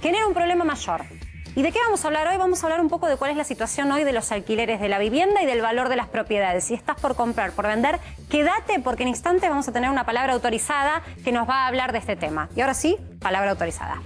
genera un problema mayor. ¿Y de qué vamos a hablar hoy? Vamos a hablar un poco de cuál es la situación hoy de los alquileres de la vivienda y del valor de las propiedades. Si estás por comprar, por vender, quédate porque en instantes vamos a tener una palabra autorizada que nos va a hablar de este tema. Y ahora sí, palabra autorizada.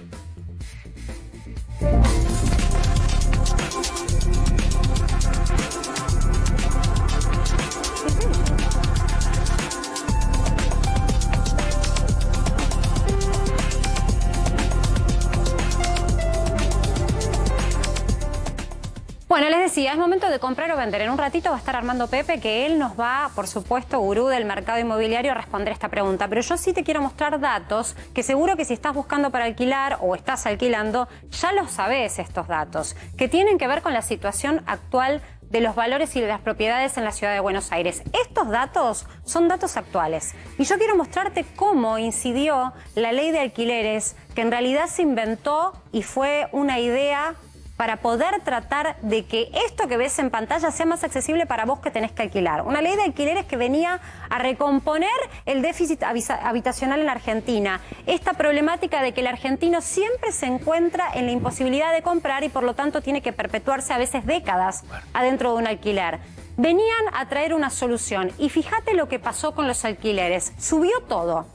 Bueno, les decía, es momento de comprar o vender. En un ratito va a estar Armando Pepe, que él nos va, por supuesto, gurú del mercado inmobiliario, a responder esta pregunta. Pero yo sí te quiero mostrar datos que seguro que si estás buscando para alquilar o estás alquilando, ya los sabés estos datos, que tienen que ver con la situación actual de los valores y de las propiedades en la ciudad de Buenos Aires. Estos datos son datos actuales. Y yo quiero mostrarte cómo incidió la ley de alquileres, que en realidad se inventó y fue una idea para poder tratar de que esto que ves en pantalla sea más accesible para vos que tenés que alquilar. Una ley de alquileres que venía a recomponer el déficit habitacional en la Argentina. Esta problemática de que el argentino siempre se encuentra en la imposibilidad de comprar y por lo tanto tiene que perpetuarse a veces décadas adentro de un alquiler. Venían a traer una solución y fíjate lo que pasó con los alquileres. Subió todo.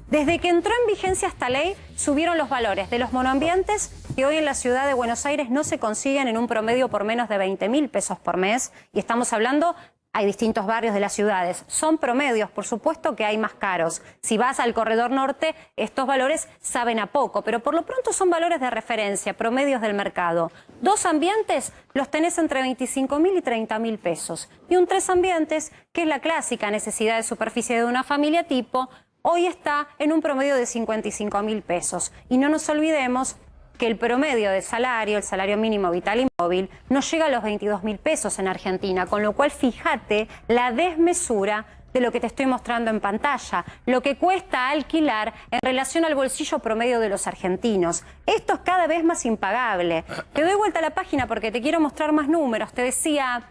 Desde que entró en vigencia esta ley, subieron los valores de los monoambientes que hoy en la ciudad de Buenos Aires no se consiguen en un promedio por menos de 20.000 pesos por mes. Y estamos hablando, hay distintos barrios de las ciudades. Son promedios, por supuesto que hay más caros. Si vas al corredor norte, estos valores saben a poco, pero por lo pronto son valores de referencia, promedios del mercado. 2 ambientes los tenés entre 25.000 y 30.000 pesos. Y un 3 ambientes, que es la clásica necesidad de superficie de una familia tipo, hoy está en un promedio de 55.000 pesos. Y no nos olvidemos que el promedio de salario, el salario mínimo vital y móvil, no llega a los 22.000 pesos en Argentina, con lo cual fíjate la desmesura de lo que te estoy mostrando en pantalla, lo que cuesta alquilar en relación al bolsillo promedio de los argentinos. Esto es cada vez más impagable. Te doy vuelta a la página porque te quiero mostrar más números. Te decía,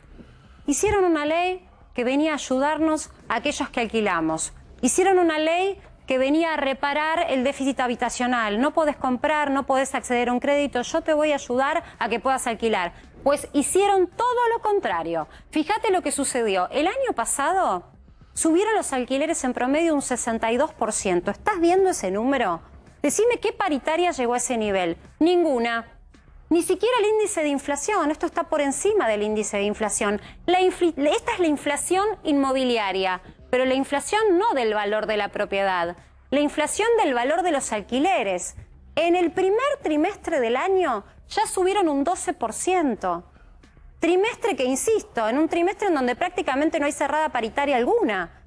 hicieron una ley que venía a ayudarnos a aquellos que alquilamos. Hicieron una ley que venía a reparar el déficit habitacional. No podés comprar, no podés acceder a un crédito, yo te voy a ayudar a que puedas alquilar. Pues hicieron todo lo contrario. Fíjate lo que sucedió. El año pasado subieron los alquileres en promedio un 62%. ¿Estás viendo ese número? Decime qué paritaria llegó a ese nivel. Ninguna. Ni siquiera el índice de inflación. Esto está por encima del índice de inflación. Esta es la inflación inmobiliaria. Pero la inflación no del valor de la propiedad, la inflación del valor de los alquileres. En el primer trimestre del año ya subieron un 12%. Trimestre que, insisto, en un trimestre en donde prácticamente no hay cerrada paritaria alguna.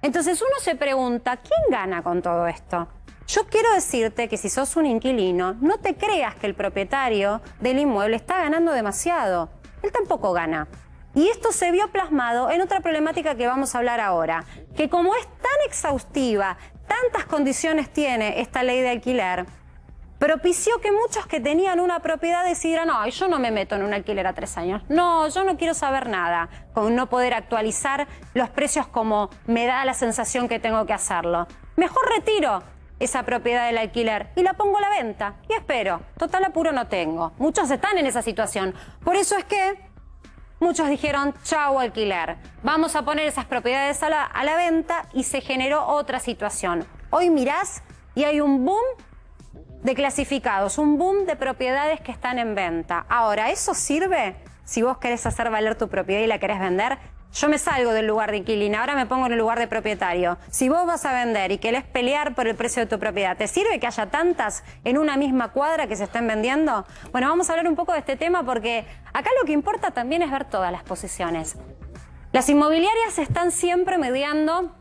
Entonces uno se pregunta, ¿quién gana con todo esto? Yo quiero decirte que si sos un inquilino, no te creas que el propietario del inmueble está ganando demasiado. Él tampoco gana. Y esto se vio plasmado en otra problemática que vamos a hablar ahora, que como es tan exhaustiva, tantas condiciones tiene esta ley de alquiler, propició que muchos que tenían una propiedad decidieran, no, yo no me meto en un alquiler a 3 años, no, yo no quiero saber nada, con no poder actualizar los precios como me da la sensación que tengo que hacerlo. Mejor retiro esa propiedad del alquiler y la pongo a la venta y espero, total apuro no tengo. Muchos están en esa situación, por eso es que muchos dijeron, chau alquiler, vamos a poner esas propiedades a la venta y se generó otra situación. Hoy mirás y hay un boom de clasificados, un boom de propiedades que están en venta. Ahora, ¿eso sirve si vos querés hacer valer tu propiedad y la querés vender? Yo me salgo del lugar de inquilina, ahora me pongo en el lugar de propietario. Si vos vas a vender y querés pelear por el precio de tu propiedad, ¿te sirve que haya tantas en una misma cuadra que se estén vendiendo? Bueno, vamos a hablar un poco de este tema porque acá lo que importa también es ver todas las posiciones. Las inmobiliarias están siempre mediando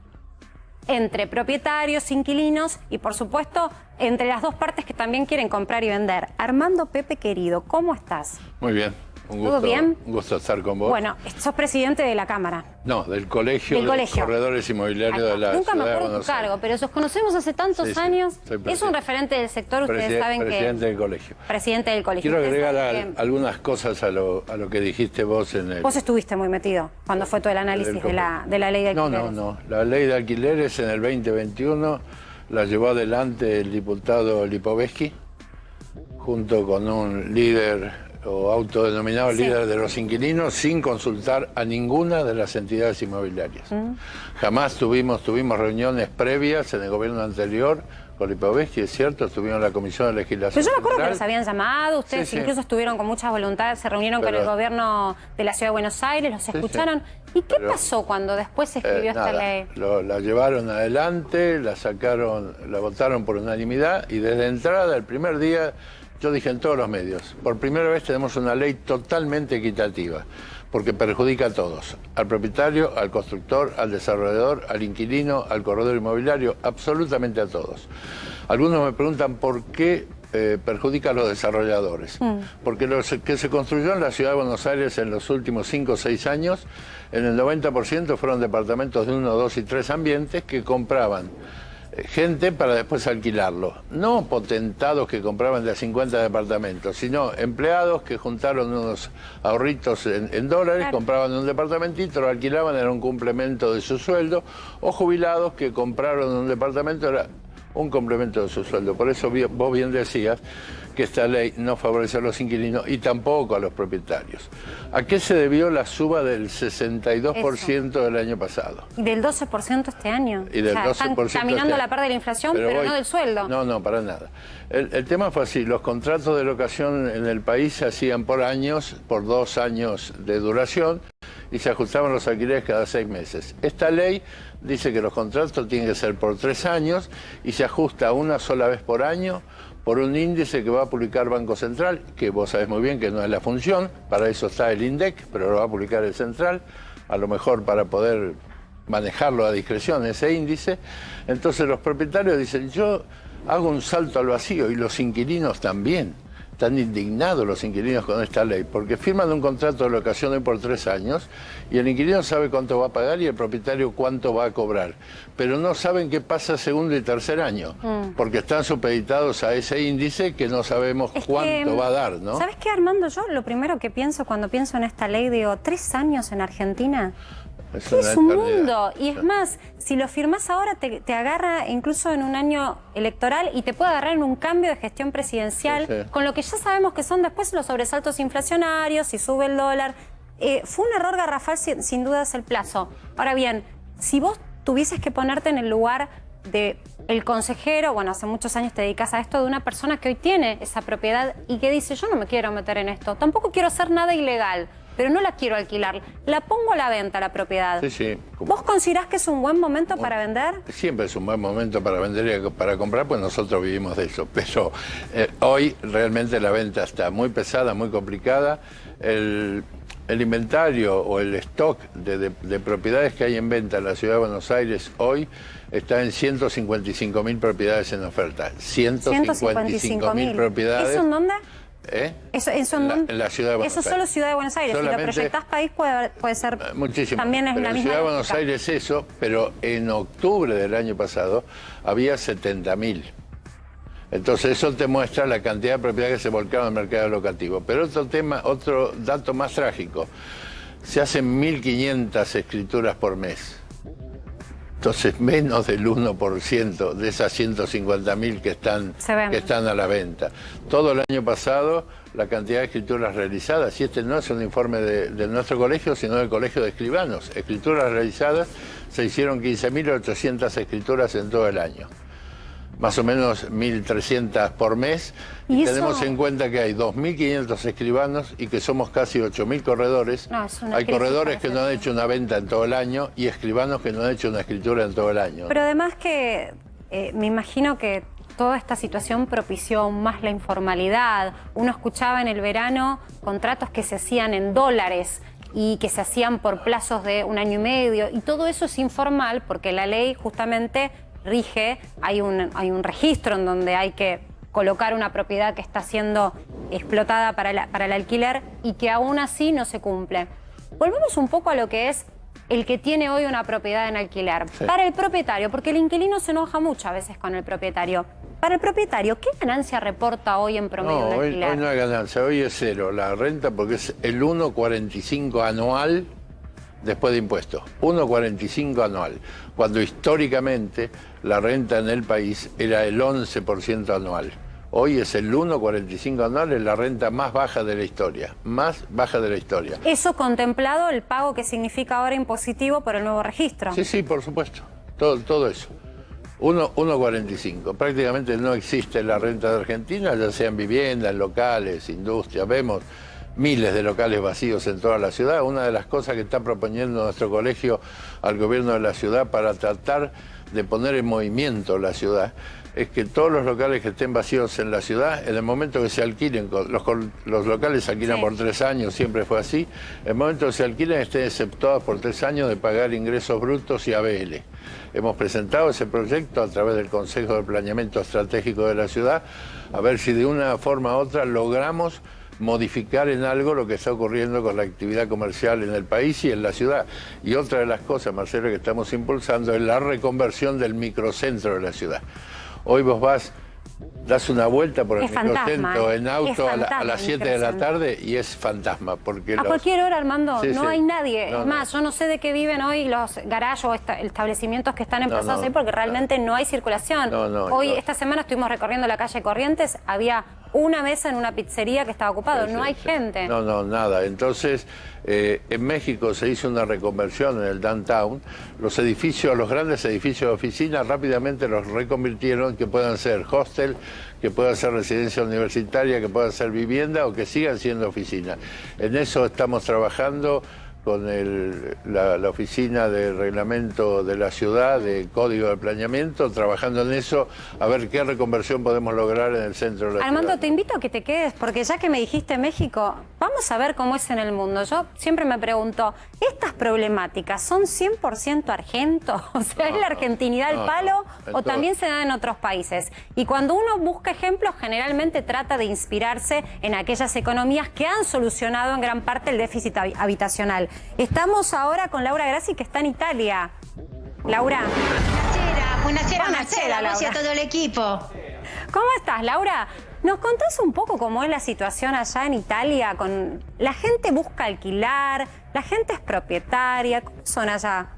entre propietarios, inquilinos y, por supuesto, entre las dos partes que también quieren comprar y vender. Armando Pepe, querido, ¿cómo estás? Muy bien. Un gusto, ¿Todo bien? Un gusto estar con vos. Bueno, sos presidente de la Cámara. No, del colegio de corredores inmobiliarios de la Nunca me ciudad de acuerdo tu Buenos Aires. cargo, pero os conocemos hace tantos años. Es un referente del sector, ustedes saben que... Presidente del colegio. Presidente del colegio. Quiero agregar algunas cosas a lo que dijiste vos en el... Vos estuviste muy metido cuando fue todo el análisis de la ley de alquileres. No. La ley de alquileres en el 2021 la llevó adelante el diputado Lipovetsky. junto con un líder o autodenominado líder de los inquilinos, sin consultar a ninguna de las entidades inmobiliarias. Jamás tuvimos reuniones previas en el gobierno anterior con Lipovetsky, es cierto, estuvimos en la Comisión de Legislación. Pero yo me acuerdo Central. que los habían llamado, ustedes incluso estuvieron con mucha voluntad, se reunieron con el gobierno de la Ciudad de Buenos Aires, los escucharon. ¿Y qué pasó cuando después se escribió esta ley? La llevaron adelante, la sacaron, la votaron por unanimidad y desde entrada, el primer día, yo dije en todos los medios, por primera vez tenemos una ley totalmente equitativa, porque perjudica a todos, al propietario, al constructor, al desarrollador, al inquilino, al corredor inmobiliario, absolutamente a todos. Algunos me preguntan por qué perjudica a los desarrolladores, porque lo que se construyó en la Ciudad de Buenos Aires en los últimos 5 o 6 años, en el 90% fueron departamentos de 1, 2 y 3 ambientes que compraban gente para después alquilarlo. No potentados que compraban de a 50 departamentos, sino empleados que juntaron unos ahorritos en dólares, compraban un departamentito, lo alquilaban, era un complemento de su sueldo, o jubilados que compraron un departamento, era un complemento de su sueldo. Por eso vos bien decías que esta ley no favorece a los inquilinos y tampoco a los propietarios. ¿A qué se debió la suba del 62% del año pasado? Y del 12% este año. Y del 12% están caminando a la par de la inflación, pero no del sueldo. No, para nada. El tema fue así, los contratos de locación en el país se hacían por años, por 2 años de duración, y se ajustaban los alquileres cada 6 meses. Esta ley dice que los contratos tienen que ser por 3 años y se ajusta una sola vez por año por un índice que va a publicar Banco Central, que vos sabés muy bien que no es la función, para eso está el INDEC, pero lo va a publicar el Central, a lo mejor para poder manejarlo a discreción ese índice. Entonces los propietarios dicen, yo hago un salto al vacío y los inquilinos también. Están indignados los inquilinos con esta ley, porque firman un contrato de locación hoy por 3 años y el inquilino sabe cuánto va a pagar y el propietario cuánto va a cobrar, pero no saben qué pasa segundo y tercer año, porque están supeditados a ese índice que no sabemos cuánto va a dar, ¿no? ¿Sabes qué, Armando? Yo lo primero que pienso cuando pienso en esta ley, digo, 3 años en Argentina. Es un mundo. Y es más, si lo firmás ahora te agarra incluso en un año electoral y te puede agarrar en un cambio de gestión presidencial, con lo que ya sabemos que son después los sobresaltos inflacionarios, si sube el dólar. Fue un error garrafal, sin dudas, el plazo. Ahora bien, si vos tuvieses que ponerte en el lugar de el consejero, bueno, hace muchos años te dedicas a esto, de una persona que hoy tiene esa propiedad y que dice, yo no me quiero meter en esto, tampoco quiero hacer nada ilegal, pero no la quiero alquilar, la pongo a la venta la propiedad. Sí. ¿Vos considerás que es un buen momento para vender? Siempre es un buen momento para vender y para comprar, pues nosotros vivimos de eso. Pero hoy realmente la venta está muy pesada, muy complicada. El inventario o el stock de propiedades que hay en venta en la Ciudad de Buenos Aires hoy está en 155.000 propiedades en oferta. 155.000 propiedades. ¿Eso en dónde? Eso en la Ciudad de Buenos Aires. Eso es solo Ciudad de Buenos Aires. Si lo proyectás país puede ser muchísimo. También es pero la en misma Ciudad de Buenos Aires eso, pero en octubre del año pasado había 70.000. Entonces eso te muestra la cantidad de propiedades que se volcaron al mercado locativo. Pero otro dato más trágico, se hacen 1.500 escrituras por mes. Entonces, menos del 1% de esas 150.000 que están a la venta. Todo el año pasado, la cantidad de escrituras realizadas, y este no es un informe de nuestro colegio, sino del Colegio de Escribanos. Escrituras realizadas, se hicieron 15.800 escrituras en todo el año. Más o menos 1.300 por mes. Y tenemos en cuenta que hay 2.500 escribanos y que somos casi 8.000 corredores. Hay corredores que no han hecho una venta en todo el año y escribanos que no han hecho una escritura en todo el año. Pero además que me imagino que toda esta situación propició aún más la informalidad. Uno escuchaba en el verano contratos que se hacían en dólares y que se hacían por plazos de 1 año y medio. Y todo eso es informal porque la ley justamente rige, hay un registro en donde hay que colocar una propiedad que está siendo explotada para el alquiler y que aún así no se cumple. Volvemos un poco a lo que es el que tiene hoy una propiedad en alquiler. Sí. Para el propietario, porque el inquilino se enoja mucho a veces con el propietario. Para el propietario, ¿qué ganancia reporta hoy en promedio de alquiler? Hoy no hay ganancia, hoy es cero la renta porque es el 1,45 anual después de impuestos, 1,45 anual, cuando históricamente la renta en el país era el 11% anual, Hoy es el 1,45 anual, la renta más baja de la historia, más baja de la historia. ¿Eso contemplado el pago que significa ahora impositivo por el nuevo registro? Sí, sí, por supuesto, todo eso. 1,45. Prácticamente no existe la renta de Argentina, ya sean viviendas, locales, industria. Vemos miles de locales vacíos en toda la ciudad. Una de las cosas que está proponiendo nuestro colegio al gobierno de la ciudad para tratar de poner en movimiento la ciudad es que todos los locales que estén vacíos en la ciudad, en el momento que se alquilen, los locales se alquilan por 3 años, siempre fue así, en el momento que se alquilen estén exceptuados por 3 años de pagar ingresos brutos y ABL. Hemos presentado ese proyecto a través del Consejo de Planeamiento Estratégico de la ciudad, a ver si de una forma u otra logramos modificar en algo lo que está ocurriendo con la actividad comercial en el país y en la ciudad. Y otra de las cosas, Marcelo, que estamos impulsando es la reconversión del microcentro de la ciudad. Hoy vos das una vuelta por el microcentro en auto a las 7 de la tarde y es fantasma. Porque a cualquier hora, Armando, sí, no hay nadie. Es más, yo no sé de qué viven hoy los garajes o establecimientos que están empezados ahí porque realmente no hay circulación. Hoy, esta semana, estuvimos recorriendo la calle Corrientes, había una mesa en una pizzería que estaba ocupado, no hay gente. No, nada. Entonces, en México se hizo una reconversión en el downtown. Los edificios, los grandes edificios de oficina, rápidamente los reconvirtieron que puedan ser hostel, que puedan ser residencia universitaria, que puedan ser vivienda o que sigan siendo oficina. En eso estamos trabajando con la oficina de reglamento de la ciudad, de código de planeamiento, trabajando en eso, a ver qué reconversión podemos lograr en el centro de la ciudad. Armando, te invito a que te quedes, porque ya que me dijiste México, vamos a ver cómo es en el mundo. Yo siempre me pregunto, ¿estas problemáticas son 100% argentos? O sea, ¿es la argentinidad el palo o también se da en otros países? Y cuando uno busca ejemplos, generalmente trata de inspirarse en aquellas economías que han solucionado en gran parte el déficit habitacional. Estamos ahora con Laura Grassi, que está en Italia. Laura. Buonasera Marcela, a vos y a todo el equipo. ¿Cómo estás, Laura? ¿Nos contás un poco cómo es la situación allá en Italia? La gente busca alquilar, la gente es propietaria, ¿cómo son allá?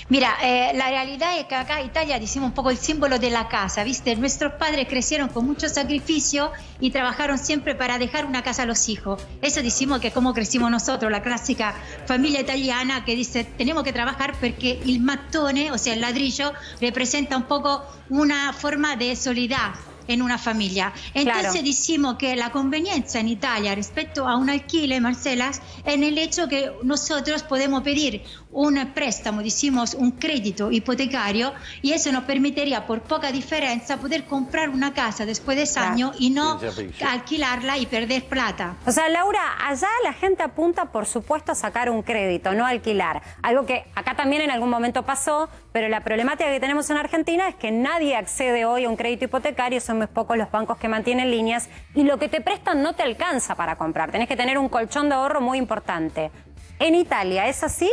Mira, la realidad es que acá en Italia decimos un poco el símbolo de la casa, ¿viste? Nuestros padres crecieron con mucho sacrificio y trabajaron siempre para dejar una casa a los hijos. Eso decimos que como crecimos nosotros, la clásica familia italiana que dice tenemos que trabajar porque el mattone, o sea el ladrillo, representa un poco una forma de solidaridad en una familia. Entonces decimos que la conveniencia en Italia respecto a un alquiler, Marcela, en el hecho que nosotros podemos pedir un préstamo, decimos un crédito hipotecario, y eso nos permitiría por poca diferencia poder comprar una casa después de ese año y no alquilarla y perder plata. O sea, Laura, allá la gente apunta, por supuesto, a sacar un crédito, no alquilar. Algo que acá también en algún momento pasó, pero la problemática que tenemos en Argentina es que nadie accede hoy a un crédito hipotecario, son muy pocos los bancos que mantienen líneas y lo que te prestan no te alcanza para comprar. Tenés que tener un colchón de ahorro muy importante. ¿En Italia es así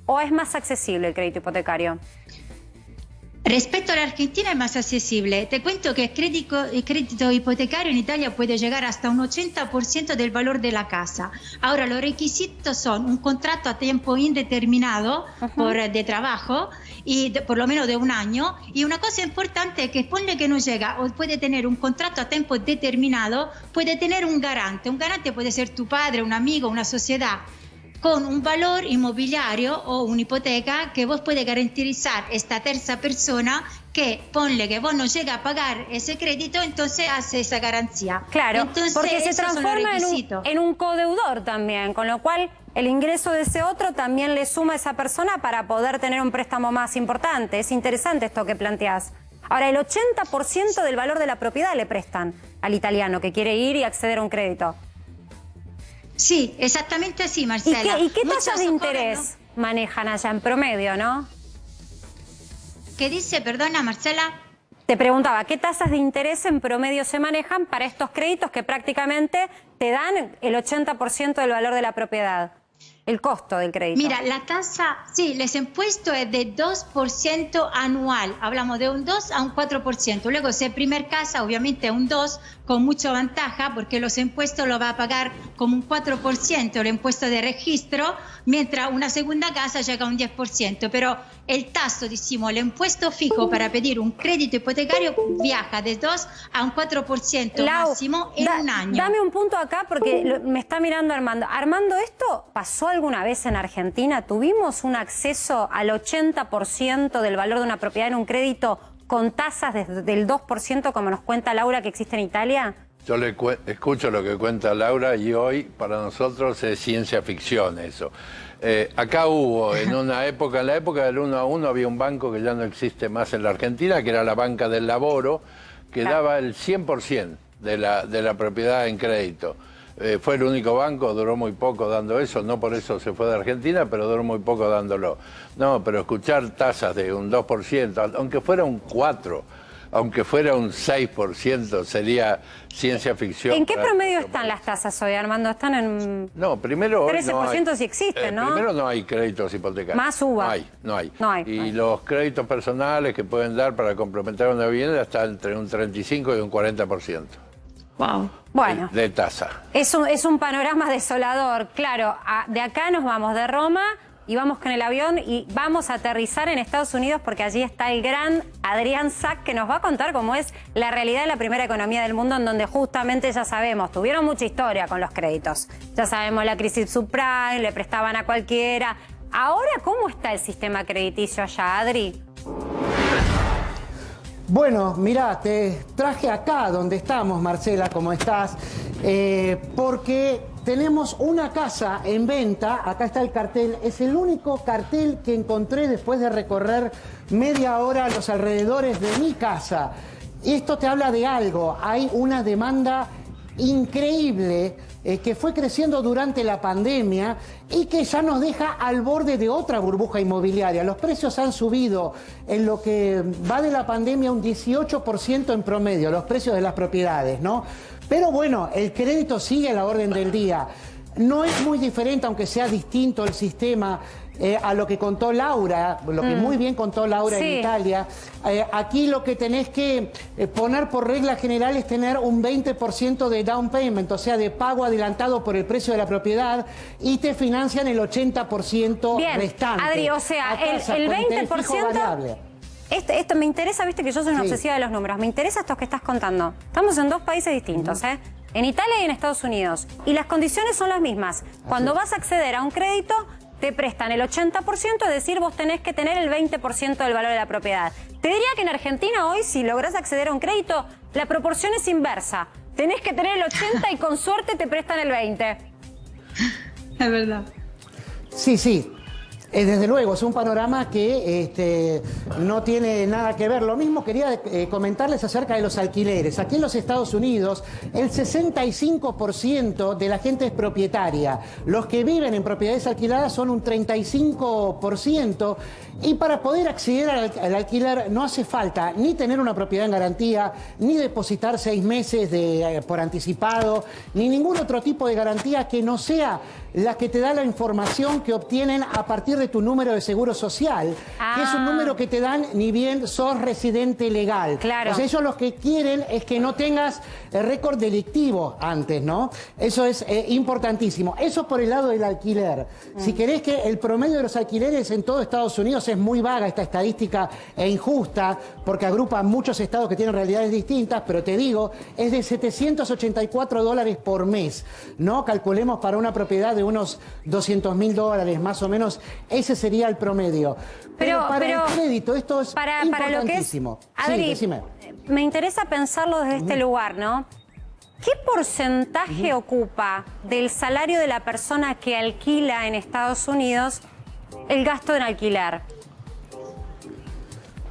o es más accesible el crédito hipotecario? Respecto a la Argentina es más accesible. Te cuento que el crédito hipotecario en Italia puede llegar hasta un 80% del valor de la casa. Ahora, los requisitos son un contrato a tiempo indeterminado de trabajo y por lo menos de 1 año. Y una cosa importante es que ponle que no llega o puede tener un contrato a tiempo determinado, puede tener un garante. Un garante puede ser tu padre, un amigo, una sociedad, con un valor inmobiliario o una hipoteca que vos puedes garantizar esta tercera persona que ponle que vos no llega a pagar ese crédito, entonces hace esa garantía. Claro, entonces, porque se transforma en un codeudor también, con lo cual el ingreso de ese otro también le suma a esa persona para poder tener un préstamo más importante. Es interesante esto que planteás. Ahora, el 80% del valor de la propiedad le prestan al italiano que quiere ir y acceder a un crédito. Sí, exactamente así, Marcela. ¿Y qué tasas de interés manejan allá en promedio, no? ¿Qué dice? Perdona, Marcela. Te preguntaba, ¿qué tasas de interés en promedio se manejan para estos créditos que prácticamente te dan el 80% del valor de la propiedad? el costo del crédito. Mira, la tasa, sí, les impuesto es de 2% anual. Hablamos de un 2 a un 4%. Luego, si es primer casa, obviamente un 2 con mucha ventaja, porque los impuestos lo va a pagar como un 4%, el impuesto de registro, mientras una segunda casa llega a un 10%. Pero el tasso, decimos, el impuesto fijo para pedir un crédito hipotecario viaja de 2 a un 4% máximo en un año. Dame un punto acá porque me está mirando Armando. Armando, ¿esto pasó alguna vez en Argentina? ¿Tuvimos un acceso al 80% del valor de una propiedad en un crédito con tasas del 2%, como nos cuenta Laura, que existe en Italia? Yo escucho lo que cuenta Laura y hoy para nosotros es ciencia ficción eso. Acá hubo en una época, en la época del 1 a 1 había un banco que ya no existe más en la Argentina, que era la Banca del Laboro, que daba el 100% de la propiedad en crédito. Fue el único banco, duró muy poco dando eso, no por eso se fue de Argentina, pero duró muy poco dándolo. No, pero escuchar tasas de un 2%, aunque fuera un 4%, aunque fuera un 6%, sería ciencia ficción. ¿En qué promedio están las tasas hoy, Armando? ¿Están en...? No, primero hoy 13% sí existe, ¿no? Primero no hay créditos hipotecarios. Más UVA. No hay. Y los créditos personales que pueden dar para complementar una vivienda están entre un 35 y un 40%. Wow. Bueno, de tasa. Es un panorama desolador. Claro, de acá nos vamos de Roma y vamos con el avión y vamos a aterrizar en Estados Unidos porque allí está el gran Adrián Sack que nos va a contar cómo es la realidad de la primera economía del mundo, en donde justamente ya sabemos, tuvieron mucha historia con los créditos. Ya sabemos la crisis subprime, le prestaban a cualquiera. Ahora, ¿cómo está el sistema crediticio allá, Adri? Bueno, mirá, te traje acá donde estamos, Marcela, ¿cómo estás? Porque tenemos una casa en venta, acá está el cartel, es el único cartel que encontré después de recorrer media hora a los alrededores de mi casa. Esto te habla de algo, hay una demanda increíble que fue creciendo durante la pandemia y que ya nos deja al borde de otra burbuja inmobiliaria. Los precios han subido en lo que va de la pandemia un 18% en promedio, los precios de las propiedades, ¿no? Pero bueno, el crédito sigue a la orden del día. No es muy diferente, aunque sea distinto el sistema, a lo que contó Laura, lo que muy bien contó Laura en Italia. Aquí lo que tenés que poner por regla general es tener un 20% de down payment, o sea, de pago adelantado por el precio de la propiedad, y te financian el 80% restante. Adri, o sea, el 20%... Esto me interesa, viste que yo soy una obsesiva de los números, me interesa estos que estás contando. Estamos en dos países distintos, en Italia y en Estados Unidos, y las condiciones son las mismas. Cuando vas a acceder a un crédito, te prestan el 80%, es decir, vos tenés que tener el 20% del valor de la propiedad. Te diría que en Argentina hoy, si lográs acceder a un crédito, la proporción es inversa. Tenés que tener el 80% y con suerte te prestan el 20%. Es verdad. Sí. Desde luego, es un panorama que no tiene nada que ver. Lo mismo quería comentarles acerca de los alquileres. Aquí en los Estados Unidos, el 65% de la gente es propietaria. Los que viven en propiedades alquiladas son un 35%. Y para poder acceder al alquiler no hace falta ni tener una propiedad en garantía, ni depositar 6 meses por anticipado, ni ningún otro tipo de garantía que no sea la que te da la información que obtienen a partir de tu número de seguro social, que es un número que te dan ni bien sos residente legal. Claro. O sea, ellos lo que quieren es que no tengas récord delictivo antes, ¿no? Eso es importantísimo. Eso por el lado del alquiler. Si querés que el promedio de los alquileres en todo Estados Unidos es muy vaga esta estadística e injusta, porque agrupa muchos estados que tienen realidades distintas, pero te digo, es de $784 por mes, ¿no? Calculemos para una propiedad de unos $200.000 más o menos, ese sería el promedio. Pero para el crédito esto es importantísimo. Para lo que es, Adri, me interesa pensarlo desde este lugar, ¿no? ¿Qué porcentaje ocupa del salario de la persona que alquila en Estados Unidos el gasto en alquiler?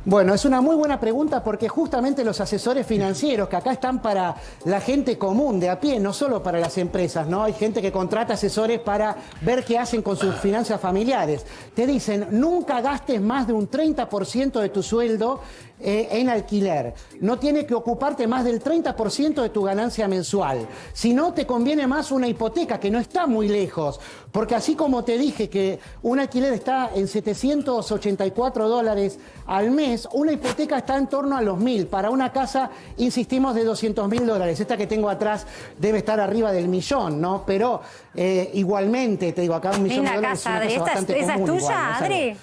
Bueno, es una muy buena pregunta porque justamente los asesores financieros, que acá están para la gente común de a pie, no solo para las empresas, ¿no? Hay gente que contrata asesores para ver qué hacen con sus finanzas familiares. Te dicen, nunca gastes más de un 30% de tu sueldo en alquiler. No tiene que ocuparte más del 30% de tu ganancia mensual. Si no, te conviene más una hipoteca, que no está muy lejos. Porque así como te dije que un alquiler está en $784 al mes, una hipoteca está en torno a los 1.000. Para una casa, insistimos, de $200.000. Esta que tengo atrás debe estar arriba del millón, ¿no? Pero igualmente, te digo, acá $1 millón Linda es casa, una Adri. cosa bastante ¿Esa es común tuya, igual, ¿no? Adri?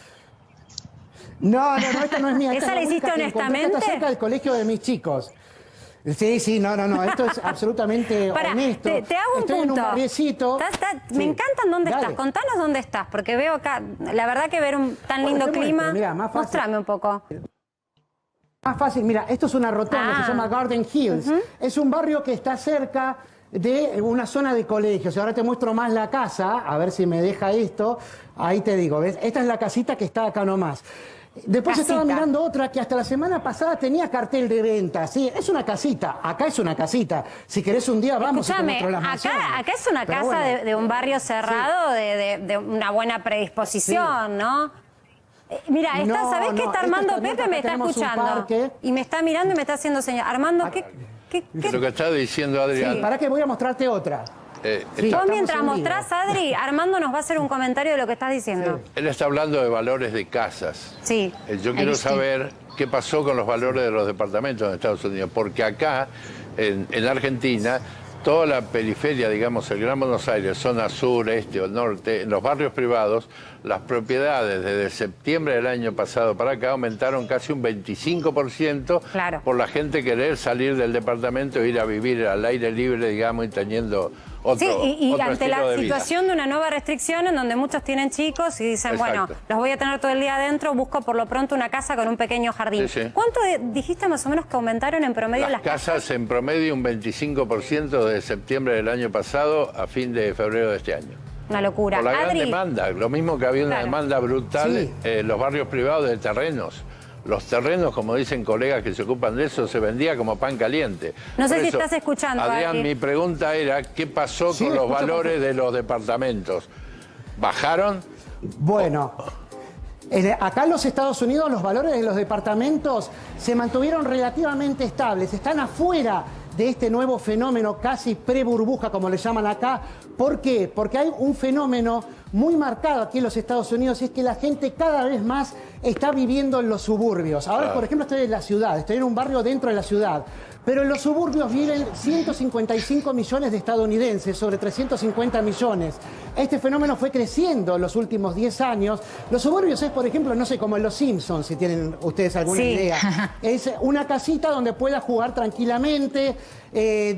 No, esta no es mía. ¿Esa la hiciste honestamente? Está cerca del colegio de mis chicos. Sí, no, esto es absolutamente honesto. Te hago un Estoy punto. en un barriecito. Me encantan dónde Dale. estás. Contanos dónde estás, porque veo acá, la verdad que ver un tan lindo te muestro, clima. mirá, más fácil. Mostrame un poco. Más fácil, mira, esto es una rotonda, se llama Garden Hills. Es un barrio que está cerca de una zona de colegios. Y ahora te muestro más la casa, a ver si me deja esto. Ahí te digo, ¿ves? Esta es la casita que está acá nomás. Después estaba mirando otra que hasta la semana pasada tenía cartel de venta. Sí, es una casita. Acá es una casita. Si querés un día vamos y te muestro las mansiones. Acá es una Pero casa bueno, de un barrio cerrado, de una buena predisposición, ¿no? Mira, ¿sabés qué está Armando? Pepe me está escuchando. Y me está mirando y me está haciendo señal. Armando, ¿qué? Lo que está diciendo Adrián. Sí, ¿para qué voy a mostrarte otra? Vos mientras mostrás, Adri, Armando nos va a hacer un comentario de lo que estás diciendo. Él está hablando de valores de casas. Sí. Yo quiero saber qué pasó con los valores de los departamentos en Estados Unidos, porque acá, en Argentina, toda la periferia, digamos, el Gran Buenos Aires, zona sur, este o norte, en los barrios privados, las propiedades desde septiembre del año pasado para acá aumentaron casi un 25% Claro. por la gente querer salir del departamento e ir a vivir al aire libre, digamos, y teniendo otro y otro ante estilo la de vida. situación de una nueva restricción en donde muchos tienen chicos y dicen, Exacto. bueno, los voy a tener todo el día adentro, busco por lo pronto una casa con un pequeño jardín. Sí, sí. ¿Cuánto dijiste más o menos que aumentaron en promedio las casas? En promedio un 25% de septiembre del año pasado a fin de febrero de este año. Una locura. Por la gran Adri, demanda, lo mismo que había una Claro. demanda brutal en los barrios privados de terrenos. Los terrenos, como dicen colegas que se ocupan de eso, se vendía como pan caliente. No sé Por si eso, estás escuchando, Adrián, Adri. mi pregunta era, ¿qué pasó Sí, con los escucho valores de los departamentos? ¿Bajaron? Bueno, acá en los Estados Unidos los valores de los departamentos se mantuvieron relativamente estables, están afuera de este nuevo fenómeno casi pre-burbuja, como le llaman acá. ¿Por qué? Porque hay un fenómeno muy marcado aquí en los Estados Unidos, y es que la gente cada vez más está viviendo en los suburbios. Ahora, por ejemplo, estoy en la ciudad, estoy en un barrio dentro de la ciudad, pero en los suburbios viven 155 millones de estadounidenses, sobre 350 millones. Este fenómeno fue creciendo en los últimos 10 años. Los suburbios es, por ejemplo, no sé, como en Los Simpsons, si tienen ustedes alguna idea. Es una casita donde puedas jugar tranquilamente,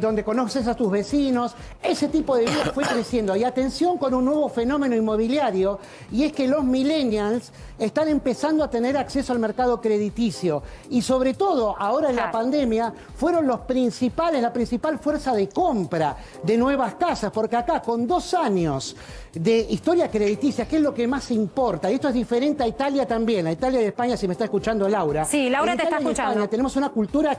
donde conoces a tus vecinos. Ese tipo de vida fue creciendo. Y atención con un nuevo fenómeno inmobiliario, y es que los millennials están empezando a tener acceso al mercado crediticio. Y sobre todo, ahora en la pandemia, fueron la principal fuerza de compra de nuevas casas, porque acá con 2 años de historia crediticia, que es lo que más importa, y esto es diferente a Italia también, a Italia y España, si me está escuchando Laura. Sí, Laura En te está Italia y escuchando. España tenemos una cultura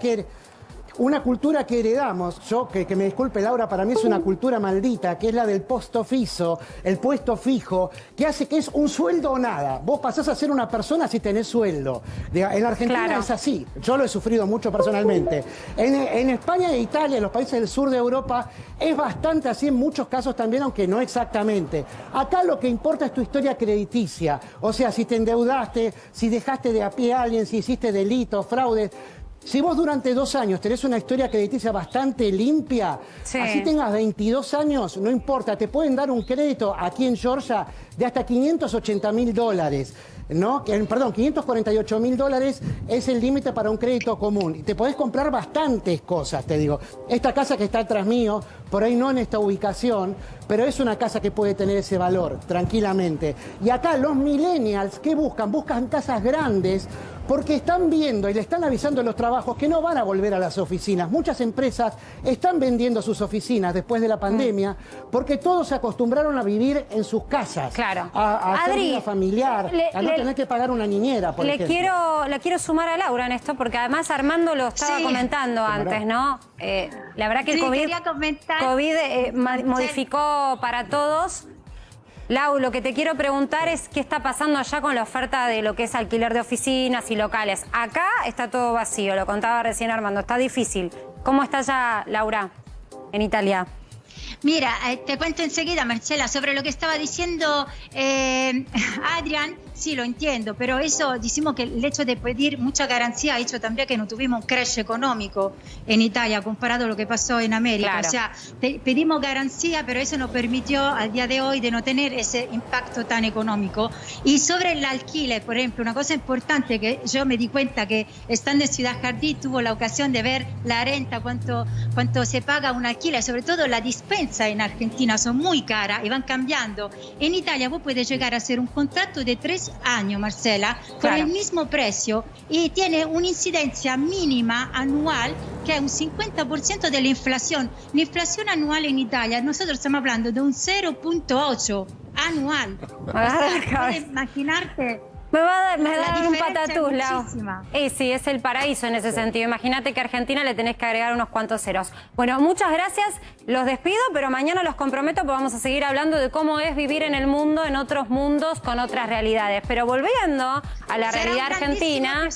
que heredamos, que me disculpe Laura, para mí es una cultura maldita, que es la del puesto fijo, el puesto fijo, que hace que es un sueldo o nada. Vos pasás a ser una persona si tenés sueldo. En Argentina es así, yo lo he sufrido mucho personalmente. En España e Italia, en los países del sur de Europa, es bastante así en muchos casos también, aunque no exactamente. Acá lo que importa es tu historia crediticia, o sea, si te endeudaste, si dejaste de a pie a alguien, si hiciste delitos, fraudes. Si vos durante 2 años tenés una historia crediticia bastante limpia, así tengas 22 años, no importa, te pueden dar un crédito aquí en Georgia de hasta $580.000, ¿no? Perdón, $548.000 es el límite para un crédito común. Y te podés comprar bastantes cosas, te digo. Esta casa que está atrás mío, por ahí no en esta ubicación, pero es una casa que puede tener ese valor, tranquilamente. Y acá los millennials, ¿qué buscan? Buscan casas grandes, porque están viendo y le están avisando a los trabajos que no van a volver a las oficinas. Muchas empresas están vendiendo sus oficinas después de la pandemia, porque todos se acostumbraron a vivir en sus casas. Claro. A hacer Adri, vida familiar, a no tener que pagar una niñera, por ejemplo. Le quiero sumar a Laura en esto, porque además Armando lo estaba comentando antes, ¿no? La verdad que el COVID, quería comentar. COVID modificó para todos. Lau, lo que te quiero preguntar es qué está pasando allá con la oferta de lo que es alquiler de oficinas y locales. Acá está todo vacío, lo contaba recién Armando, está difícil. ¿Cómo está allá, Laura, en Italia? Mira, te cuento enseguida, Marcela, sobre lo que estaba diciendo Adrián. Sí, lo entiendo, pero eso, decimos que el hecho de pedir mucha garantía ha hecho también que no tuvimos un crash económico en Italia comparado a lo que pasó en América. Claro. O sea, pedimos garantía, pero eso nos permitió al día de hoy de no tener ese impacto tan económico. Y sobre el alquiler, por ejemplo, una cosa importante que yo me di cuenta que estando en Ciudad Jardín tuvo la ocasión de ver la renta, cuánto se paga un alquiler, sobre todo la dispensa en Argentina son muy caras y van cambiando. En Italia vos puedes llegar a hacer un contrato de 3 años, Marcela, por el mismo precio y tiene una incidencia mínima anual que es un 50% de la inflación. La inflación anual en Italia, nosotros estamos hablando de un 0.8 anual. O sea, puedes imaginarte. Me va a dar un patatús, Lau. Muchísima. Sí, es el paraíso en ese sentido. Imagínate que a Argentina le tenés que agregar unos cuantos ceros. Bueno, muchas gracias. Los despido, pero mañana los comprometo porque vamos a seguir hablando de cómo es vivir en el mundo, en otros mundos, con otras realidades. Pero volviendo a la realidad argentina...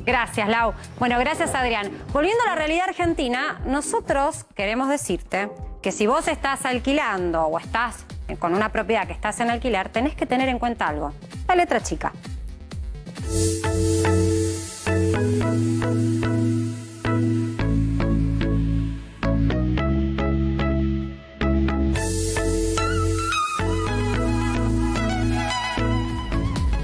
Gracias, Lau. Bueno, gracias, Adrián. Volviendo a la realidad argentina, nosotros queremos decirte que si vos estás alquilando o estás con una propiedad que estás en alquiler, tenés que tener en cuenta algo. La letra chica.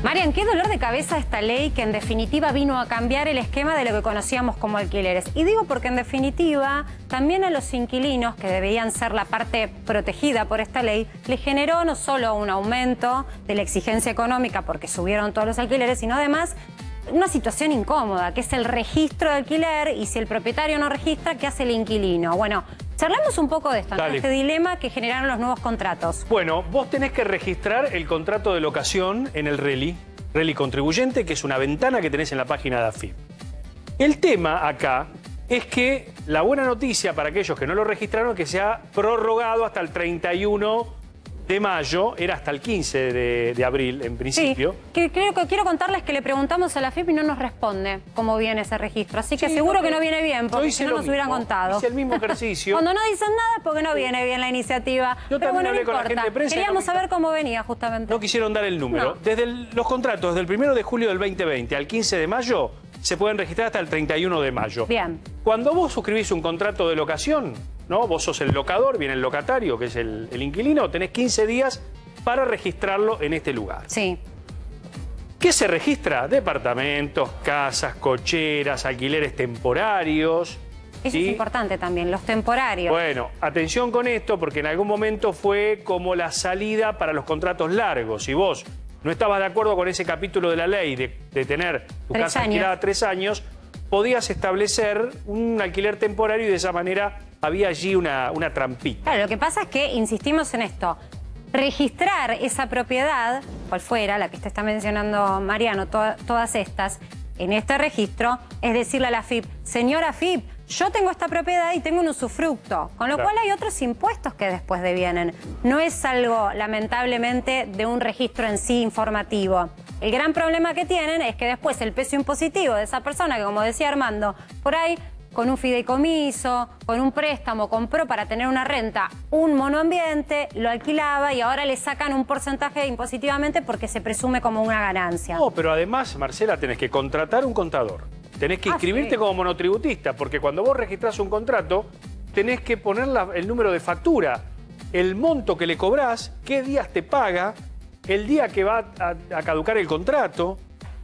Marian, qué dolor de cabeza esta ley que en definitiva vino a cambiar el esquema de lo que conocíamos como alquileres. Y digo porque en definitiva también a los inquilinos, que deberían ser la parte protegida por esta ley, les generó no solo un aumento de la exigencia económica porque subieron todos los alquileres, sino además una situación incómoda, que es el registro de alquiler, y si el propietario no registra, ¿qué hace el inquilino? Bueno, charlemos un poco de esto, ¿no? Este dilema que generaron los nuevos contratos. Bueno, vos tenés que registrar el contrato de locación en el RELI contribuyente, que es una ventana que tenés en la página de AFIP. El tema acá es que la buena noticia para aquellos que no lo registraron es que se ha prorrogado hasta el 31 de mayo, era hasta el 15 de abril en principio. Sí, quiero contarles que le preguntamos a la AFIP y no nos responde cómo viene ese registro. Así que seguro que no viene bien, porque si no nos hubieran contado. Hice el mismo ejercicio. Cuando no dicen nada es porque no viene bien la iniciativa. Yo pero bueno, hablé no con la importa. gente de prensa. Queríamos saber cómo venía justamente. No quisieron dar el número. No. Desde los contratos, del 1 de julio del 2020 al 15 de mayo, se pueden registrar hasta el 31 de mayo. Bien. Cuando vos suscribís un contrato de locación, ¿no? Vos sos el locador, viene el locatario, que es el inquilino, tenés 15 días para registrarlo en este lugar. Sí. ¿Qué se registra? Departamentos, casas, cocheras, alquileres temporarios. Eso ¿sí? es importante también, los temporarios. Bueno, atención con esto, porque en algún momento fue como la salida para los contratos largos. Si vos no estabas de acuerdo con ese capítulo de la ley de tener tu 3 casa años. alquilada 3 años, podías establecer un alquiler temporario y de esa manera había allí una trampita. Claro, lo que pasa es que insistimos en esto. Registrar esa propiedad, cual fuera, la que te está mencionando Mariano, todas estas, en este registro, es decirle a la AFIP, señora AFIP, yo tengo esta propiedad y tengo un usufructo, con lo cual hay otros impuestos que después devienen. No es algo, lamentablemente, de un registro en sí informativo. El gran problema que tienen es que después el peso impositivo de esa persona, que como decía Armando, por ahí con un fideicomiso, con un préstamo, compró para tener una renta un monoambiente, lo alquilaba y ahora le sacan un porcentaje impositivamente porque se presume como una ganancia. No, pero además, Marcela, tenés que contratar un contador. Tenés que inscribirte como monotributista, porque cuando vos registrás un contrato, tenés que poner el número de factura, el monto que le cobrás, qué días te paga, el día que va a caducar el contrato.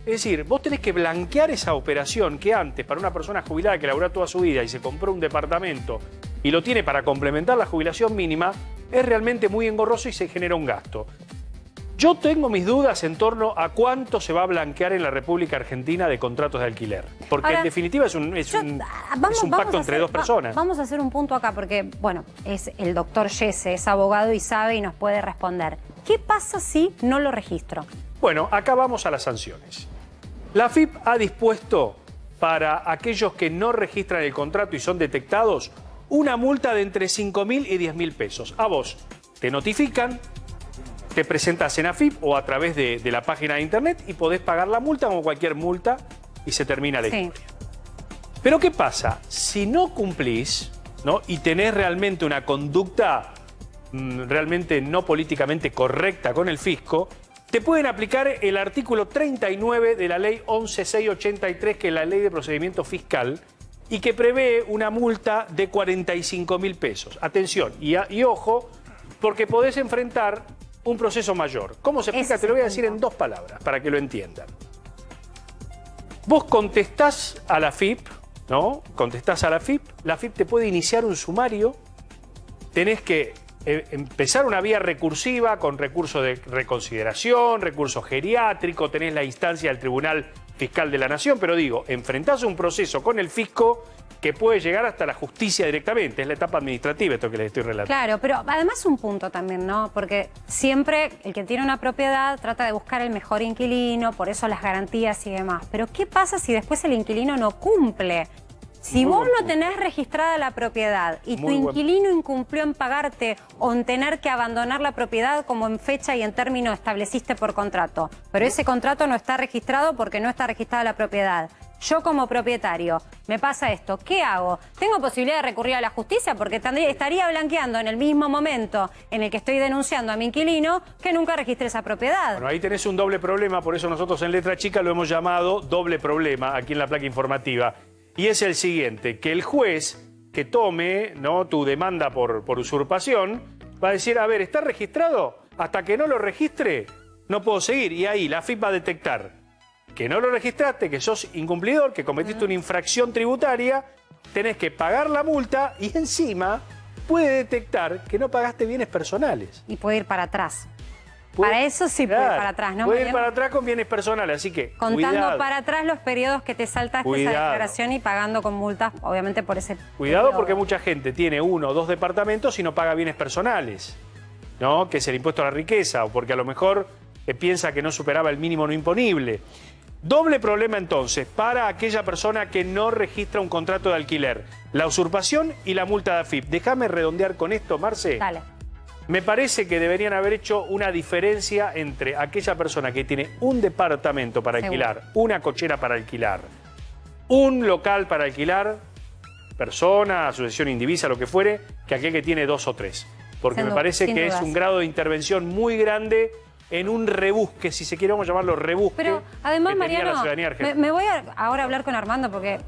Es decir, vos tenés que blanquear esa operación que antes, para una persona jubilada que laburó toda su vida y se compró un departamento y lo tiene para complementar la jubilación mínima, es realmente muy engorroso y se genera un gasto. Yo tengo mis dudas en torno a cuánto se va a blanquear en la República Argentina de contratos de alquiler. Porque ahora, en definitiva es un pacto entre dos personas. Vamos a hacer un punto acá porque, bueno, es el doctor Yese, es abogado y sabe y nos puede responder. ¿Qué pasa si no lo registro? Bueno, acá vamos a las sanciones. La AFIP ha dispuesto para aquellos que no registran el contrato y son detectados una multa de entre 5.000 y 10.000 pesos. A vos te notifican, te presentás en AFIP o a través de la página de internet y podés pagar la multa como cualquier multa y se termina la historia. Pero ¿qué pasa? Si no cumplís, ¿no? Y tenés realmente una conducta realmente no políticamente correcta con el fisco, te pueden aplicar el artículo 39 de la ley 11.683, que es la ley de procedimiento fiscal, y que prevé una multa de 45.000 pesos. Atención, y ojo, porque podés enfrentar un proceso mayor. ¿Cómo se explica? Te lo voy a decir en 2 palabras, para que lo entiendan. Vos contestás a la AFIP, ¿no? Contestás a la AFIP te puede iniciar un sumario, tenés que empezar una vía recursiva con recurso de reconsideración, recurso geriátrico, tenés la instancia del Tribunal Fiscal de la Nación, pero digo, enfrentás un proceso con el fisco que puede llegar hasta la justicia directamente, es la etapa administrativa esto que les estoy relatando. Claro, pero además un punto también, ¿no? Porque siempre el que tiene una propiedad trata de buscar el mejor inquilino, por eso las garantías y demás. Pero ¿qué pasa si después el inquilino no cumple? Si vos no tenés registrada la propiedad y tu inquilino incumplió en pagarte o en tener que abandonar la propiedad como en fecha y en término estableciste por contrato, pero ese contrato no está registrado porque no está registrada la propiedad. Yo como propietario, me pasa esto, ¿qué hago? ¿Tengo posibilidad de recurrir a la justicia? Porque estaría blanqueando en el mismo momento en el que estoy denunciando a mi inquilino que nunca registré esa propiedad. Bueno, ahí tenés un doble problema, por eso nosotros en Letra Chica lo hemos llamado doble problema aquí en la placa informativa. Y es el siguiente, que el juez que tome, ¿no?, tu demanda por usurpación va a decir, a ver, ¿está registrado? Hasta que no lo registre, no puedo seguir. Y ahí la AFIP va a detectar que no lo registraste, que sos incumplidor, que cometiste una infracción tributaria, tenés que pagar la multa y encima puede detectar que no pagaste bienes personales. Y puede ir para atrás. Para eso sí puede ir para atrás, ¿no? Puede ir para atrás con bienes personales, así que contando cuidado. para atrás los periodos que te saltaste esa declaración y pagando con multas, obviamente por ese Cuidado periodo. Porque mucha gente tiene 1 o 2 departamentos y no paga bienes personales, ¿no? Que es el impuesto a la riqueza, o porque a lo mejor piensa que no superaba el mínimo no imponible. Doble problema entonces para aquella persona que no registra un contrato de alquiler. La usurpación y la multa de AFIP. Déjame redondear con esto, Marce. Dale. Me parece que deberían haber hecho una diferencia entre aquella persona que tiene un departamento para alquilar, una cochera para alquilar, un local para alquilar, persona, asociación indivisa, lo que fuere, que aquel que tiene 2 o 3. Porque me parece que es un grado de intervención muy grande en un rebusque, si se quiere, vamos a llamarlo rebusque. Pero además, Mariano, me voy ahora a hablar con Armando porque,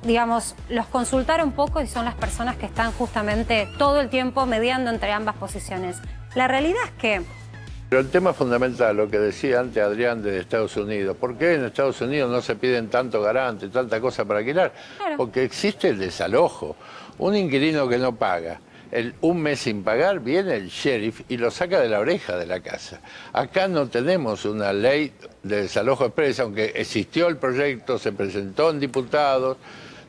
digamos, los consultaron poco y son las personas que están justamente todo el tiempo mediando entre ambas posiciones. La realidad es que... Pero el tema fundamental, lo que decía antes Adrián de Estados Unidos, ¿por qué en Estados Unidos no se piden tanto garante, tanta cosa para alquilar? Claro. Porque existe el desalojo. Un inquilino que no paga, un mes sin pagar, viene el sheriff y lo saca de la oreja de la casa. Acá no tenemos una ley de desalojo expresa, aunque existió el proyecto, se presentó en diputados,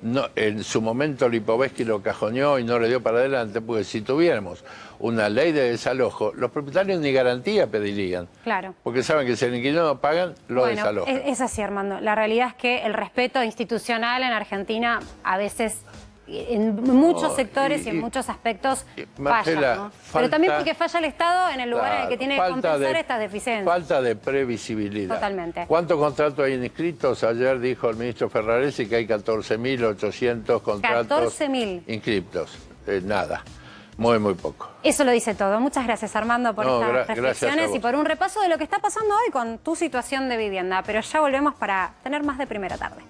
no, en su momento Lipovetsky lo cajoneó y no le dio para adelante, porque si tuviéramos una ley de desalojo, los propietarios ni garantía pedirían. Claro. Porque saben que si el inquilino no pagan, lo desalojan. Es así, Armando. La realidad es que el respeto institucional en Argentina a veces... en muchos sectores y en muchos aspectos Marcela, falla, ¿no? Pero también porque falla el Estado en el lugar en el que tiene que compensar estas deficiencias. Falta de previsibilidad. Totalmente. ¿Cuántos contratos hay inscritos? Ayer dijo el ministro Ferraresi que hay 14.800 contratos inscritos. Nada. Muy, muy poco. Eso lo dice todo. Muchas gracias, Armando, por estas reflexiones y por un repaso de lo que está pasando hoy con tu situación de vivienda. Pero ya volvemos para tener más de Primera Tarde.